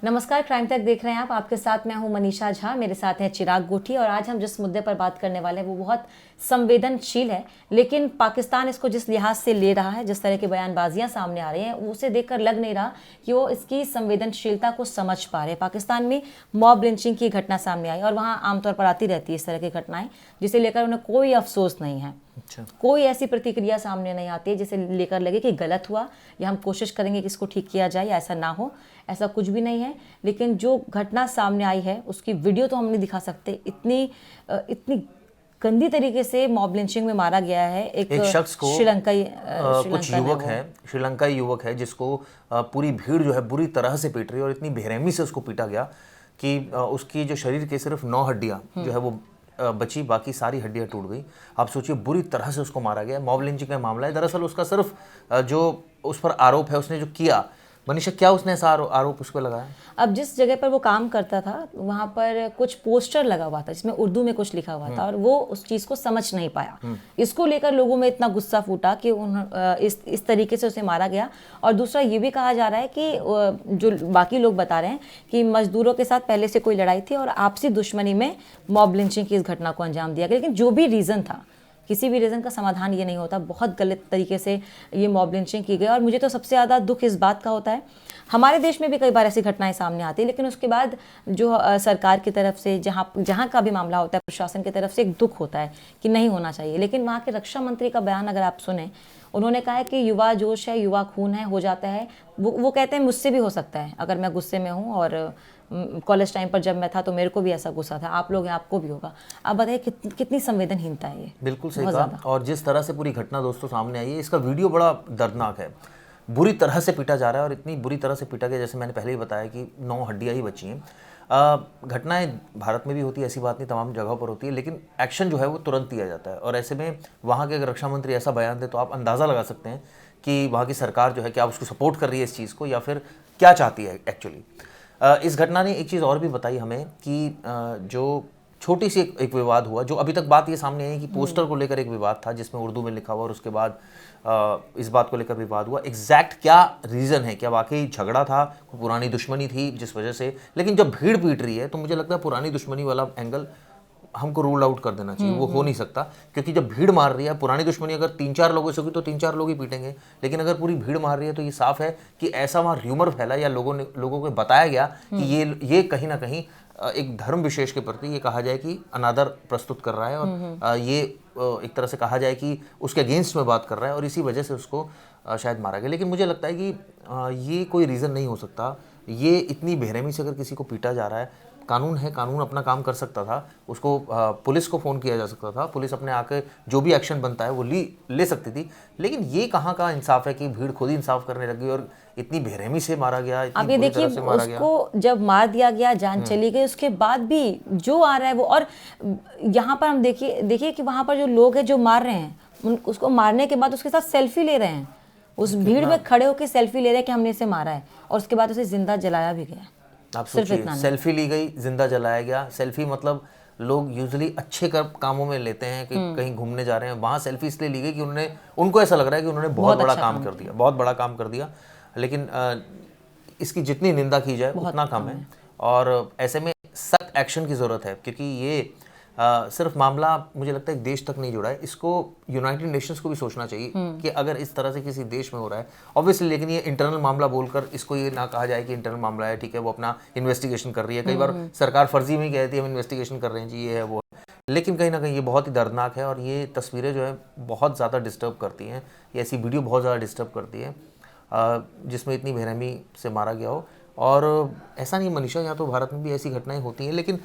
नमस्कार, क्राइम तक देख रहे हैं आप। आपके साथ मैं हूं मनीषा झा, मेरे साथ हैं चिराग गोठी। और आज हम जिस मुद्दे पर बात करने वाले हैं वो बहुत संवेदनशील है, लेकिन पाकिस्तान इसको जिस लिहाज से ले रहा है, जिस तरह की बयानबाजियां सामने आ रही हैं, उसे देखकर लग नहीं रहा कि वो इसकी संवेदनशीलता को समझ पा रहे। पाकिस्तान में मॉब लिंचिंग की घटना सामने आई और वहाँ आमतौर पर आती रहती है इस तरह की घटनाएं, जिसे लेकर उन्हें कोई अफसोस नहीं है। अच्छा। कोई ऐसी प्रतिक्रिया सामने नहीं आती है जिसे लेकर लगे कि गलत हुआ या हम कोशिश करेंगे कि इसको ठीक किया जाए या ऐसा ना हो। ऐसा कुछ भी नहीं है। लेकिन जो घटना सामने आई है उसकी वीडियो तो हम नहीं दिखा सकते। इतनी गंदी तरीके से मॉब लिंचिंग में मारा गया है एक शख्स को। श्रीलंकाई कुछ युवक है, श्रीलंकाई युवक है जिसको पूरी भीड़ जो है बुरी तरह से पीट रही है और इतनी बेरहमी से उसको पीटा गया कि उसकी जो शरीर के सिर्फ 9 हड्डियां जो है वो बची, बाकी सारी हड्डियां टूट गई। आप सोचिए, बुरी तरह से उसको मारा गया। मॉब लिंचिंग का मामला है। दरअसल उसका सिर्फ जो उस पर आरोप है, उसने जो किया, मनीषा क्या उसने ऐसा आरोप उस पर लगाया? अब जिस जगह पर वो काम करता था वहाँ पर कुछ पोस्टर लगा हुआ था जिसमें उर्दू में कुछ लिखा हुआ था और वो उस चीज़ को समझ नहीं पाया। इसको लेकर लोगों में इतना गुस्सा फूटा कि इस तरीके से उसे मारा गया। और दूसरा ये भी कहा जा रहा है कि जो बाकी लोग बता रहे हैं कि मजदूरों के साथ पहले से कोई लड़ाई थी और आपसी दुश्मनी में मॉब लिंचिंग की इस घटना को अंजाम दिया गया। लेकिन जो भी रीज़न था, किसी भी रीज़न का समाधान ये नहीं होता। बहुत गलत तरीके से ये मॉब लिंचिंग की गई। और मुझे तो सबसे ज़्यादा दुख इस बात का होता है, हमारे देश में भी कई बार ऐसी घटनाएं सामने आती है, लेकिन उसके बाद जो सरकार की तरफ से जहाँ का भी मामला होता है, प्रशासन की तरफ से एक दुख होता है कि नहीं होना चाहिए। लेकिन वहाँ के रक्षा मंत्री का बयान अगर आप सुने, उन्होंने कहा है कि युवा जोश है, युवा खून है, हो जाता है। वो कहते हैं मुझसे भी हो सकता है, अगर मैं गुस्से में हूँ। और कॉलेज टाइम पर जब मैं था तो मेरे को भी ऐसा गुस्सा था, आप लोग हैं, आपको भी होगा। आप बताइए कितनी संवेदनहीनता है ये। बिल्कुल सही कहा। और जिस तरह से पूरी घटना दोस्तों सामने आई है, इसका वीडियो बड़ा दर्दनाक है। बुरी तरह से पीटा जा रहा है और इतनी बुरी तरह से पीटा गया, जैसे मैंने पहले ही बताया कि 9 हड्डियाँ ही बची हैं। घटनाएं भारत में भी होती है, ऐसी बात नहीं, तमाम जगहों पर होती है, लेकिन एक्शन जो है वो तुरंत दिया जाता है। और ऐसे में वहाँ के अगर रक्षा मंत्री ऐसा बयान दे तो आप अंदाज़ा लगा सकते हैं कि वहाँ की सरकार जो है क्या उसको सपोर्ट कर रही है इस चीज़ को, या फिर क्या चाहती है एक्चुअली। इस घटना ने एक चीज़ और भी बताई हमें कि जो छोटी सी एक विवाद हुआ, जो अभी तक बात ये सामने आई कि पोस्टर को लेकर एक विवाद था जिसमें उर्दू में लिखा हुआ, और उसके बाद इस बात को लेकर विवाद हुआ। एग्जैक्ट क्या रीज़न है, क्या वाकई झगड़ा था, पुरानी दुश्मनी थी जिस वजह से? लेकिन जब भीड़ पीट रही है तो मुझे लगता है पुरानी दुश्मनी वाला एंगल हमको रूल आउट कर देना चाहिए। वो हो नहीं सकता, क्योंकि जब भीड़ मार रही है, पुरानी दुश्मनी अगर 3-4 लोगों से होगी तो 3-4 लोग ही पीटेंगे, लेकिन अगर पूरी भीड़ मार रही है तो ये साफ है कि ऐसा वहाँ र्यूमर फैला या लोगों को बताया गया कि ये कहीं ना कहीं एक धर्म विशेष के प्रति ये कहा जाए कि अनादर प्रस्तुत कर रहा है, और ये एक तरह से कहा जाए कि उसके अगेंस्ट में बात कर रहा है, और इसी वजह से उसको शायद मारा गया। लेकिन मुझे लगता है कि ये कोई रीज़न नहीं हो सकता। ये इतनी बेरहमी से अगर किसी को पीटा जा रहा है, कानून है, कानून अपना काम कर सकता था। उसको पुलिस को फ़ोन किया जा सकता था, पुलिस अपने आके जो भी एक्शन बनता है वो ले सकती थी। लेकिन ये कहाँ का इंसाफ है कि भीड़ खुद ही इंसाफ करने लगी और इतनी बेरहमी से मारा गया। अब ये देखिए, उसको जब मार दिया गया, जान चली गई, उसके बाद भी जो आ रहा है वो। और यहाँ पर हम देखिए कि वहाँ पर जो लोग हैं जो मार रहे हैं, उसको मारने के बाद उसके साथ सेल्फी ले रहे हैं। उस भीड़ में खड़े होकर सेल्फी ले रहे हैं कि हमने इसे मारा है, और उसके बाद उसे जिंदा जलाया भी गया। आप सोचिए, सेल्फी ली गई, जिंदा जलाया गया। सेल्फी मतलब लोग यूजुअली अच्छे कामों में लेते हैं कि कहीं घूमने जा रहे हैं, वहाँ सेल्फी इसलिए ली गई कि उनको ऐसा लग रहा है कि उन्होंने बहुत बड़ा काम कर दिया, बहुत बड़ा काम कर दिया। लेकिन इसकी जितनी निंदा की जाए उतना कम है, और ऐसे में सख्त एक्शन की ज़रूरत है, क्योंकि ये सिर्फ मामला मुझे लगता है एक देश तक नहीं जुड़ा है, इसको यूनाइटेड नेशंस को भी सोचना चाहिए कि अगर इस तरह से किसी देश में हो रहा है ऑब्वियसली। लेकिन ये इंटरनल मामला बोलकर इसको ये ना कहा जाए कि इंटरनल मामला है, ठीक है, वो अपना इन्वेस्टिगेशन कर रही है। कई बार सरकार फर्जी में ही कहती है हम इन्वेस्टिगेशन कर रहे हैं जी, ये है वो है। लेकिन कहीं ना कहीं ये बहुत ही दर्दनाक है, और ये तस्वीरें जो है बहुत ज़्यादा डिस्टर्ब करती हैं, ये ऐसी वीडियो बहुत ज़्यादा डिस्टर्ब करती है जिसमें इतनी बेरहमी से मारा गया हो। और ऐसा नहीं मनीषा, यहाँ तो भारत में भी ऐसी घटनाएँ होती हैं, लेकिन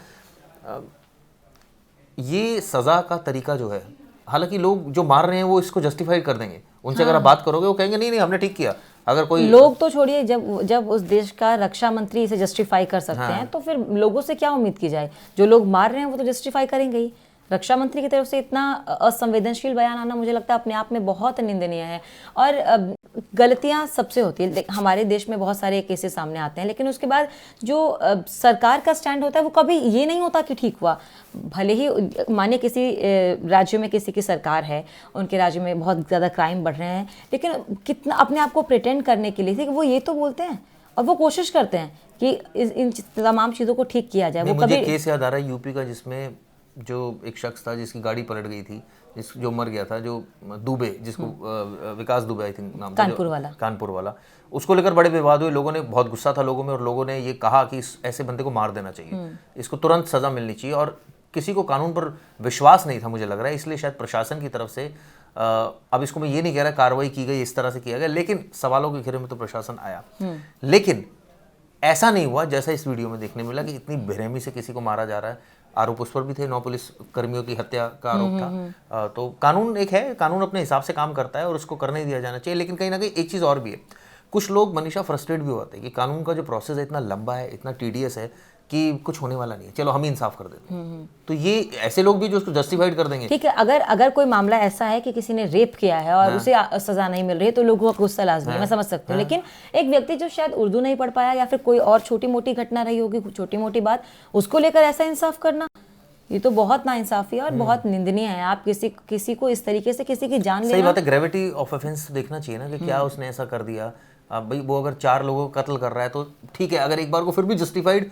ये सज़ा का तरीका जो है, हालांकि लोग जो मार रहे हैं वो इसको जस्टिफाई कर देंगे। उनसे अगर आप बात करोगे वो कहेंगे नहीं हमने ठीक किया। अगर कोई लोग तो छोड़िए, जब उस देश का रक्षा मंत्री इसे जस्टिफाई कर सकते हैं तो फिर लोगों से क्या उम्मीद की जाए? जो लोग मार रहे हैं वो तो जस्टिफाई करेंगे ही। रक्षा मंत्री की तरफ से इतना असंवेदनशील बयान आना मुझे लगता है अपने आप में बहुत निंदनीय है। और गलतियां सबसे होती है, हमारे देश में बहुत सारे केसेस सामने आते हैं, लेकिन उसके बाद जो सरकार का स्टैंड होता है वो कभी ये नहीं होता कि ठीक हुआ। भले ही माने किसी राज्य में किसी की सरकार है, उनके राज्य में बहुत ज़्यादा क्राइम बढ़ रहे हैं, लेकिन कितना अपने आप को प्रिटेंड करने के लिए कि वो ये तो बोलते हैं और वो कोशिश करते हैं कि इन तमाम चीज़ों को ठीक किया जाए। वो मुझे कभी केस याद आ रहा है यूपी का, जिसमें जो एक शख्स था जिसकी गाड़ी पलट गई थी, जो मर गया था, जो दुबे, जिसको विकास दुबे आई थिंक नाम था, कानपुर वाला, उसको लेकर बड़े विवाद हुए, लोगों ने, बहुत गुस्सा था लोगों में, और लोगों ने ये कहा कि ऐसे बंदे को मार देना चाहिए, इसको तुरंत सजा मिलनी चाहिए। और किसी को कानून पर विश्वास नहीं था, मुझे लग रहा है, इसलिए शायद प्रशासन की तरफ से अब इसको मैं ये नहीं कह रहा कार्रवाई की गई, इस तरह से किया गया, लेकिन सवालों के घेरे में तो प्रशासन आया। लेकिन ऐसा नहीं हुआ जैसा इस वीडियो में देखने मिला कि इतनी बेरहमी से किसी को मारा जा रहा है। आरोप उस पर भी थे, 9 पुलिस कर्मियों की हत्या का आरोप था। तो कानून एक है, कानून अपने हिसाब से काम करता है और उसको करने दिया जाना चाहिए। लेकिन कहीं ना कहीं एक चीज़ और भी है, कुछ लोग मनीषा फ्रस्ट्रेट भी होते हैं कि कानून का जो प्रोसेस है इतना लंबा है, इतना टीडियस है कि कुछ होने वाला नहीं है, चलो हम ही इंसाफ कर देते हैं। तो ये ऐसे लोग भी जो उसको जस्टिफाइड कर देंगे। ठीक है, अगर कोई मामला ऐसा है कि किसी ने रेप किया है और उसे सजा नहीं मिल रही है तो लोगों का गुस्सा लाजमी है, मैं समझ सकती हूँ। लेकिन एक व्यक्ति जो शायद उर्दू नहीं पढ़ पाया या फिर कोई और छोटी मोटी घटना रही होगी, छोटी मोटी बात, उसको लेकर ऐसा इंसाफ करना, ये तो बहुत नाइंसाफी है और बहुत निंदनीय है। आप किसी को इस तरीके से किसी की जान लेना, सही बात है, ग्रेविटी ऑफ ऑफेंस देखना चाहिए ना कि क्या उसने ऐसा कर दिया। अब भाई वो अगर 4 लोगों को कत्ल कर रहा है तो ठीक है, अगर एक बार को फिर भी जस्टिफाइड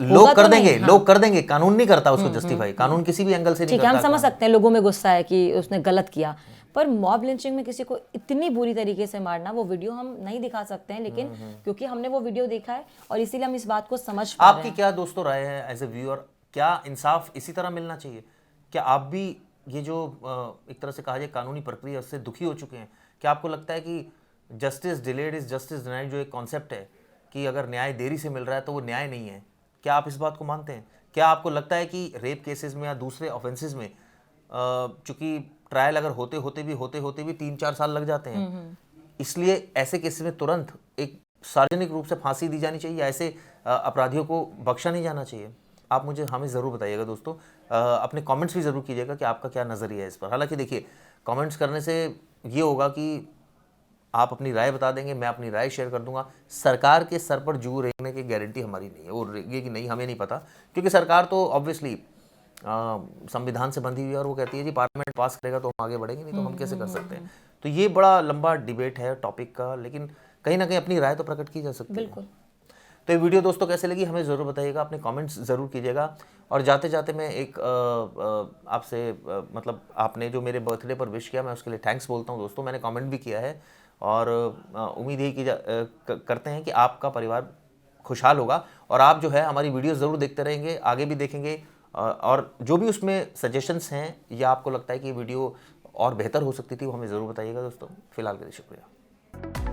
लोग कर देंगे, लोग कर देंगे, कानून नहीं करता उसको जस्टिफाई, कानून किसी भी एंगल से नहीं करता। हम समझ सकते हैं लोगों में गुस्सा है कि उसने गलत किया, पर मॉब लिंचिंग में किसी को इतनी बुरी तरीके से मारना, वो वीडियो हम नहीं दिखा सकते हैं, लेकिन क्योंकि हमने वो वीडियो देखा है और इसीलिए हम इस बात को समझ पा रहे हैं। आपकी क्या दोस्तों राय है एज ए व्यूअर, क्या इंसाफ इसी तरह मिलना चाहिए? क्या आप भी ये जो एक तरह से कहा जाए कानूनी प्रक्रिया उससे दुखी हो चुके हैं? क्या आपको लगता है कि justice delayed is justice denied, जो एक कॉन्सेप्ट है कि अगर न्याय देरी से मिल रहा है तो वो न्याय नहीं है, क्या आप इस बात को मानते हैं? क्या आपको लगता है कि रेप केसेस में या दूसरे ऑफेंसेस में चूंकि ट्रायल अगर होते होते भी 3-4 साल लग जाते हैं, इसलिए ऐसे केसेस में तुरंत एक सार्वजनिक रूप से फांसी दी जानी चाहिए, ऐसे अपराधियों को बख्शा नहीं जाना चाहिए? आप मुझे हमें ज़रूर बताइएगा दोस्तों, अपने कमेंट्स भी ज़रूर कीजिएगा कि आपका क्या नज़रिया है इस पर। हालांकि देखिए, कमेंट्स करने से ये होगा कि आप अपनी राय बता देंगे, मैं अपनी राय शेयर कर दूंगा। सरकार के सर पर जू रेंगने की गारंटी हमारी नहीं है, वो रेंगे कि नहीं हमें नहीं पता, क्योंकि सरकार तो ऑब्वियसली संविधान से बंधी हुई है और वो कहती है जी पार्लियामेंट पास करेगा तो हम आगे बढ़ेंगे, नहीं तो हम कैसे कर सकते हैं। तो ये बड़ा लंबा डिबेट है टॉपिक का, लेकिन कहीं ना कहीं अपनी राय तो प्रकट की जा सकती है। बिल्कुल। तो ये वीडियो दोस्तों कैसे लगी हमें ज़रूर बताइएगा, अपने कमेंट्स ज़रूर कीजिएगा। और जाते जाते मैं एक आपसे मतलब आपने जो मेरे बर्थडे पर विश किया, मैं उसके लिए थैंक्स बोलता हूँ दोस्तों। मैंने कमेंट भी किया है और उम्मीद यही करते हैं कि आपका परिवार खुशहाल होगा और आप जो है हमारी वीडियो ज़रूर देखते रहेंगे, आगे भी देखेंगे। और जो भी उसमें सजेशंस हैं या आपको लगता है कि वीडियो और बेहतर हो सकती थी, वो हमें ज़रूर बताइएगा दोस्तों। फिलहाल के लिए शुक्रिया।